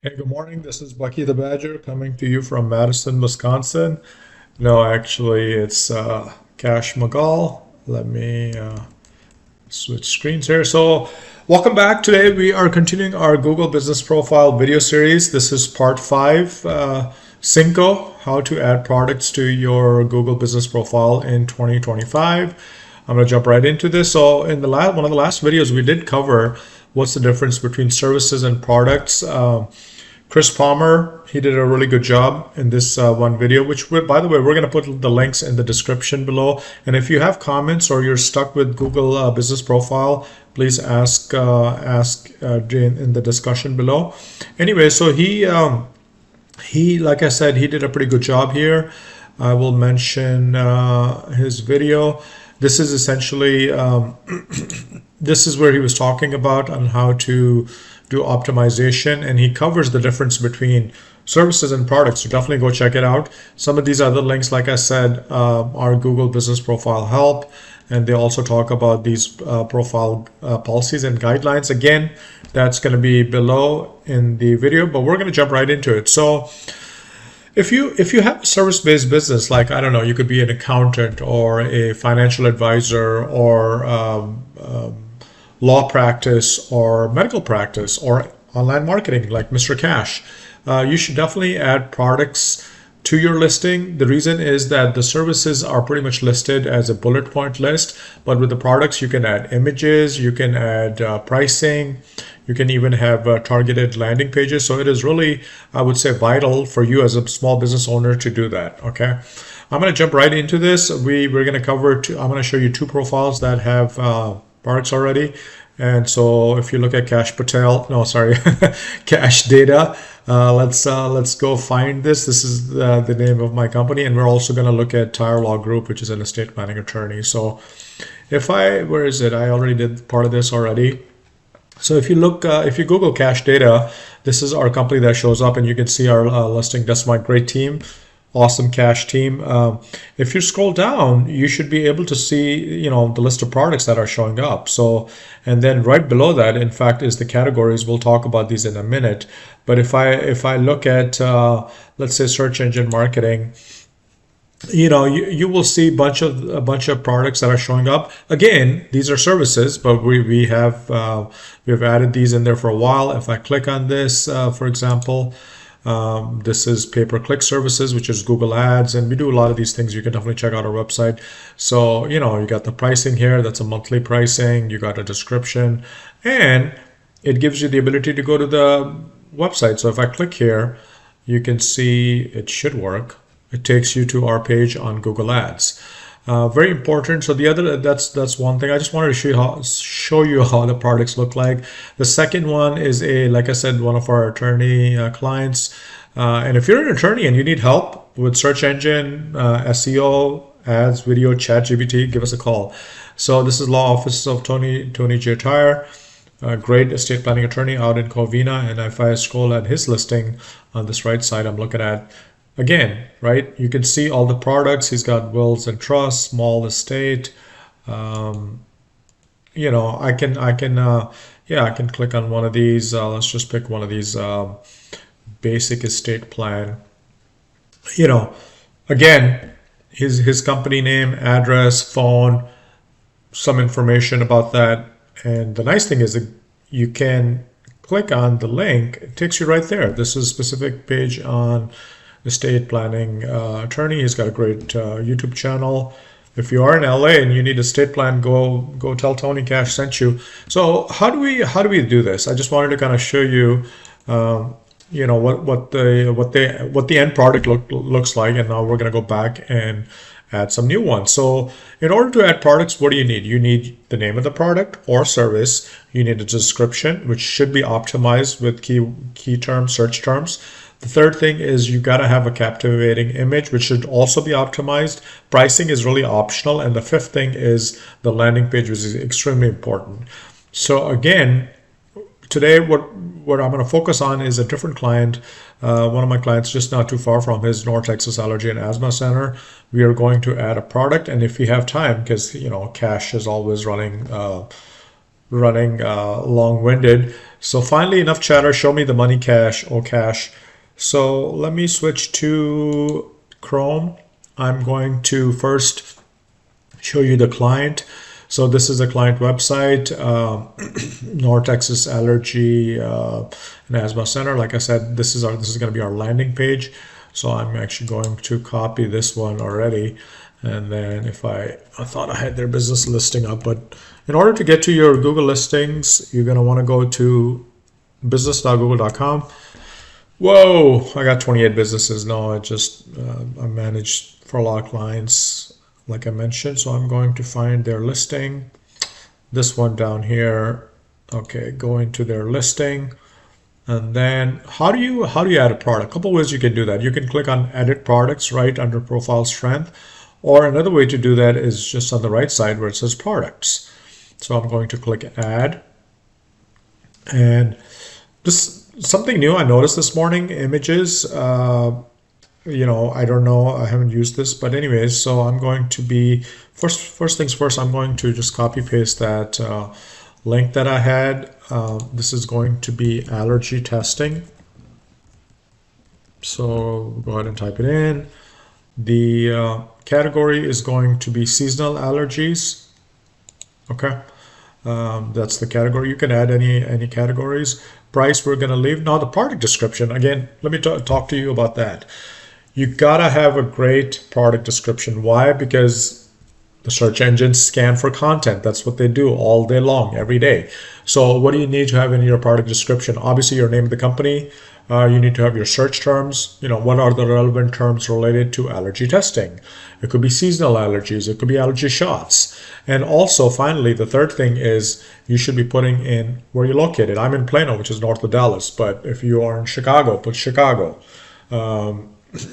Hey, good morning. This is Bucky the Badger coming to you from Madison, Wisconsin. No, actually, it's Cash McGall. Let me switch screens here. So, welcome back. Today, we are continuing our Google Business Profile video series. This is part five, Cinco, how to add products to your Google Business Profile in 2025. I'm going to jump right into this. So, in the one of the last videos, we did cover what's the difference between services and products. Chris Palmer, he did a really good job in this one video, which, by the way, we're going to put the links in the description below. And if you have comments or you're stuck with Google Business Profile, please ask in the discussion below. Anyway, so he, like I said, he did a pretty good job here. I will mention his video. This is essentially this is where he was talking about on how to do optimization, and he covers the difference between services and products. So definitely go check it out. Some of these other links, like I said, are Google Business Profile help, and they also talk about these profile policies and guidelines. Again, that's going to be below in the video, but we're going to jump right into it. So if you have a service-based business, like, I don't know, you could be an accountant or a financial advisor or law practice or medical practice or online marketing like Mr. Cash, you should definitely add products to your listing. The reason is that the services are pretty much listed as a bullet point list, but with the products, you can add images, you can add pricing, you can even have targeted landing pages. So it is really, I would say, vital for you as a small business owner to do that. Okay. I'm going to jump right into this. We're going to cover I'm going to show you two profiles that have products already. And so if you look at Cash Patel, no, sorry, Kash Data, let's go find this. This is the name of my company, and we're also going to look at Tire Law Group, which is an estate planning attorney. So where is it? I already did part of this already. So if you Google Cash Data, this is our company that shows up, and you can see our listing. That's my great team. Awesome Cash team. If you scroll down, you should be able to see, the list of products that are showing up. So, and then right below that, in fact, is the categories. We'll talk about these in a minute. But if I look at, let's say, search engine marketing, you will see a bunch of products that are showing up. Again, these are services, but we've added these in there for a while. If I click on this, for example. This is pay-per-click services, which is Google Ads, and we do a lot of these things. You can definitely check out our website. So, you got the pricing here. That's a monthly pricing. You got a description, and it gives you the ability to go to the website. So if I click here, you can see it should work. It takes you to our page on Google Ads. Very important. So that's one thing. I just wanted to show you how the products look like. The second one is like I said, one of our attorney clients. And if you're an attorney and you need help with search engine, SEO, ads, video, chat, GPT, give us a call. So this is Law Office of Tony J. Tire, a great estate planning attorney out in Covina. And if I scroll at his listing on this right side, I'm looking at, again, right, you can see all the products. He's got wills and trusts, small estate. I can click on one of these. Let's just pick one of these, basic estate plan. Again, his company name, address, phone, some information about that. And the nice thing is that you can click on the link. It takes you right there. This is a specific page on estate planning attorney. He's got a great YouTube channel. If you are in LA and you need a estate plan, go tell Tony Cash sent you. So how do we do this? I just wanted to kind of show you, what the end product looks like, and now we're going to go back and add some new ones. So in order to add products, what do you need? You need the name of the product or service. You need a description, which should be optimized with key terms, search terms. The third thing is you got to have a captivating image, which should also be optimized. Pricing is really optional. And the fifth thing is the landing page, which is extremely important. So again, today what I'm going to focus on is a different client. One of my clients just not too far from his North Texas Allergy and Asthma Center. We are going to add a product. And if we have time, because, Cash is always running running long-winded. So finally, enough chatter. Show me the money, Cash. Oh, Cash. So let me switch to Chrome. I'm going to first show you the client. So this is a client website, North Texas Allergy and Asthma Center. Like I said, this is going to be our landing page. So I'm actually going to copy this one already. And then if I thought I had their business listing up, but in order to get to your Google listings, you're going to want to go to business.google.com. Whoa, I got 28 businesses. No, I managed for a lot of clients, like I mentioned. So I'm going to find their listing. This one down here. Okay, go into their listing. And then how do you add a product? A couple ways you can do that. You can click on edit products right under profile strength. Or another way to do that is just on the right side where it says products. So I'm going to click add. And this something new I noticed this morning, images. You know, I don't know, I haven't used this, but anyways, so I'm going to be first things first, I'm going to just copy paste that link that I had. This is going to be allergy testing. So go ahead and type it in. The category is going to be seasonal allergies. Okay, that's the category. You can add any categories. Price we're going to leave. Now the product description, again, let me talk to you about that. You gotta have a great product description. Why? Because the search engines scan for content. That's what they do all day long, every day. So what do you need to have in your product description? Obviously your name of the company. You need to have your search terms. You know, what are the relevant terms related to allergy testing? It could be seasonal allergies. It could be allergy shots. And also, finally, the third thing is you should be putting in where you're located. I'm in Plano, which is north of Dallas. But if you are in Chicago, put Chicago.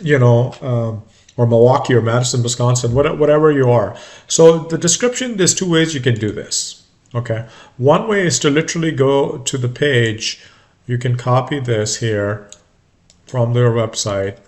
You know, or Milwaukee or Madison, Wisconsin, whatever you are. So the description, there's two ways you can do this. Okay. One way is to literally go to the page. You can copy this here from their website,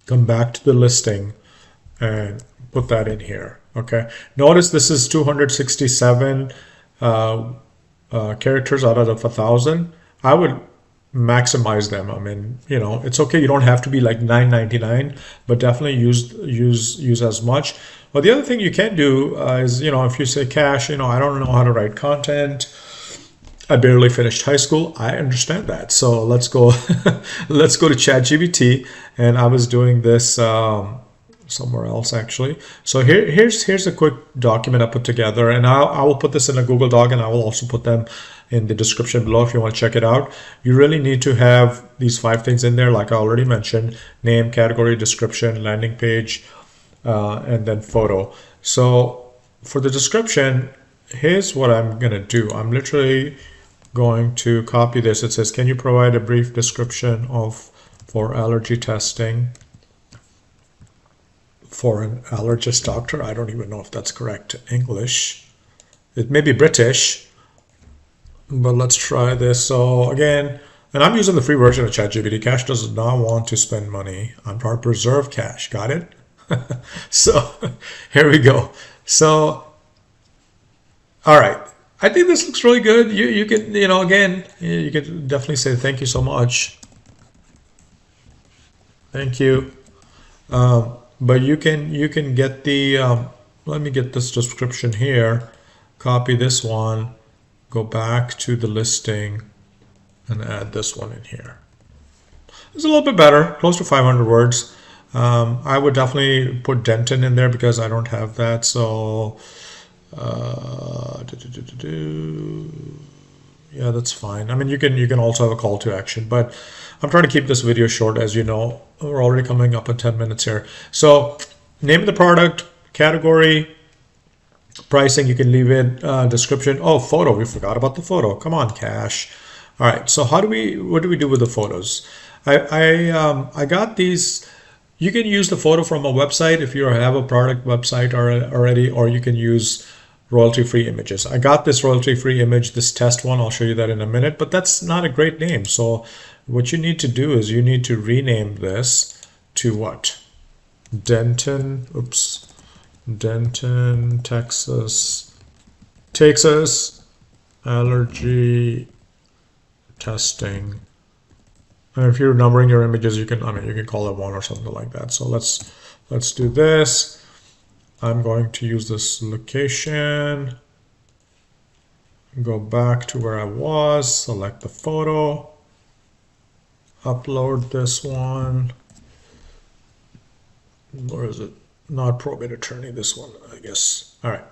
come back to the listing and put that in here. Okay. Notice this is 267 characters out of 1,000. I would maximize them. I mean, you know, it's okay. You don't have to be like 9.99, but definitely use as much. But the other thing you can do is, you know, if you say, Cash, you know, I don't know how to write content. I barely finished high school. I understand that. So let's go let's go to ChatGPT. And I was doing this somewhere else actually. So here's a quick document I put together, and I will put this in a Google Doc, and I will also put them in the description below if you want to check it out. You really need to have these 5 things in there, like I already mentioned: name, category, description, landing page, and then photo. So for the description, here's what I'm gonna do. I'm literally going to copy this. It says, can you provide a brief description for allergy testing for an allergist doctor? I don't even know if that's correct English. It may be British, but let's try this. So again, and I'm using the free version of ChatGPT. Cash does not want to spend money. I'm trying to preserve cash. Got it? So here we go. So, all right. I think this looks really good. You can, you know, again, you can definitely say thank you so much. Thank you. But you can get the, let me get this description here, copy this one, go back to the listing and add this one in here. It's a little bit better, close to 500 words. I would definitely put Denton in there because I don't have that. So, yeah, that's fine. I mean, you can also have a call to action, but I'm trying to keep this video short. As you know, we're already coming up on 10 minutes here. So name of the product, category, pricing, you can leave it, description. Oh, photo, we forgot about the photo. Come on, Cash. All right, so what do we do with the photos? I got these. You can use the photo from a website if you have a product website already, or you can use royalty-free images. I got this royalty-free image, this test one. I'll show you that in a minute, but that's not a great name. So what you need to do is you need to rename this to what? Denton, oops, Denton, Texas allergy testing. And if you're numbering your images, you can, I mean, you can call it 1 or something like that. So let's do this. I'm going to use this location, go back to where I was, select the photo, upload this one. Where is it? Not probate attorney, this one, I guess. All right.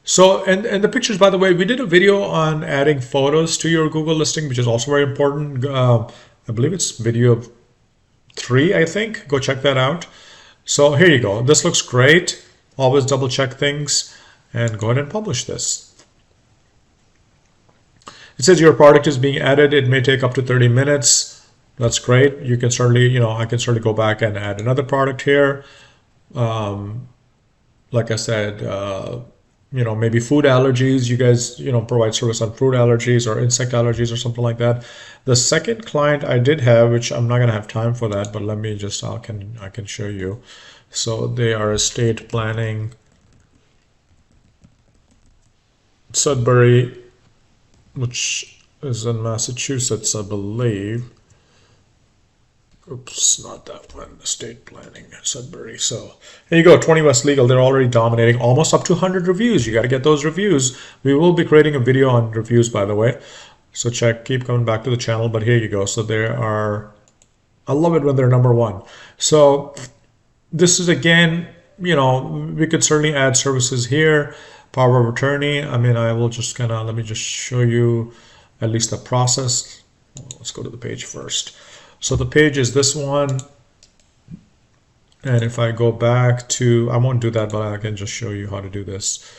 So, and the pictures, by the way, we did a video on adding photos to your Google listing, which is also very important. I believe it's video 3, I think. Go check that out. So here you go. This looks great. Always double check things and go ahead and publish this. It says your product is being added. It may take up to 30 minutes. That's great. You can certainly, you know, I can certainly go back and add another product here. Like I said, you know, maybe food allergies. You guys, you know, provide service on food allergies or insect allergies or something like that. The second client I did have, which I'm not going to have time for that, but let me just, I can show you. So they are estate planning, Sudbury, which is in Massachusetts, I believe. Oops, not that one. Estate planning, Sudbury. So here you go, 20 West Legal. They're already dominating, almost up to 100 reviews. You got to get those reviews. We will be creating a video on reviews, by the way. So keep coming back to the channel. But here you go. So there are, I love it when they're #1. So this is, again, you know, we could certainly add services here. Power of attorney. I mean, I will just kind of, let me just show you at least the process. Let's go to the page first. So the page is this one. And if I go back to, I won't do that, but I can just show you how to do this.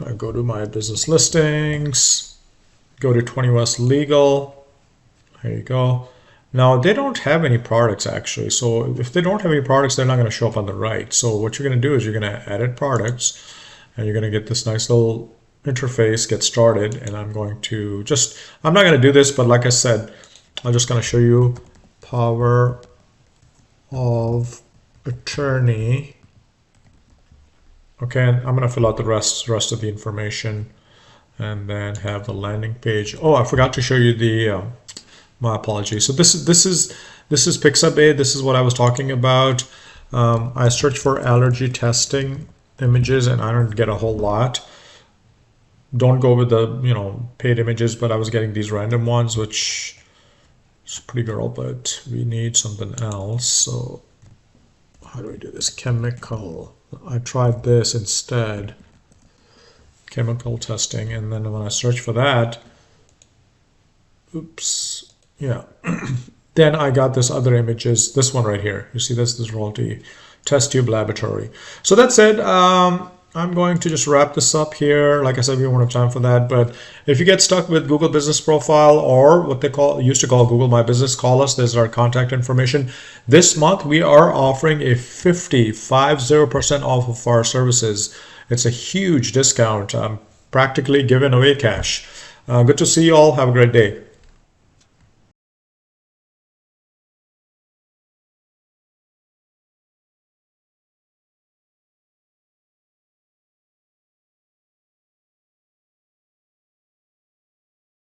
I go to my business listings, go to 20 West Legal. There you go. Now they don't have any products actually. So if they don't have any products, they're not going to show up on the right. So what you're going to do is you're going to edit products and you're going to get this nice little interface, get started. And I'm going to just, I'm not going to do this, but like I said, I'm just going to show you power of attorney. Okay, and I'm going to fill out the rest of the information and then have the landing page. Oh, I forgot to show you the, my apologies. So this is Pixabay. This is what I was talking about. I searched for allergy testing images and I don't get a whole lot. Don't go with the, you know, paid images, but I was getting these random ones, which is pretty girl, but we need something else. So how do we do this? Chemical. I tried this instead. Chemical testing. And then when I search for that, oops. Yeah. Then I got this other images, this one right here. You see this royalty test tube laboratory. So that's it. I'm going to just wrap this up here. Like I said, we won't have time for that. But if you get stuck with Google Business Profile or what they used to call Google My Business, call us. There's our contact information. This month we are offering a 50% off of our services. It's a huge discount. Practically giving away cash. Good to see you all. Have a great day.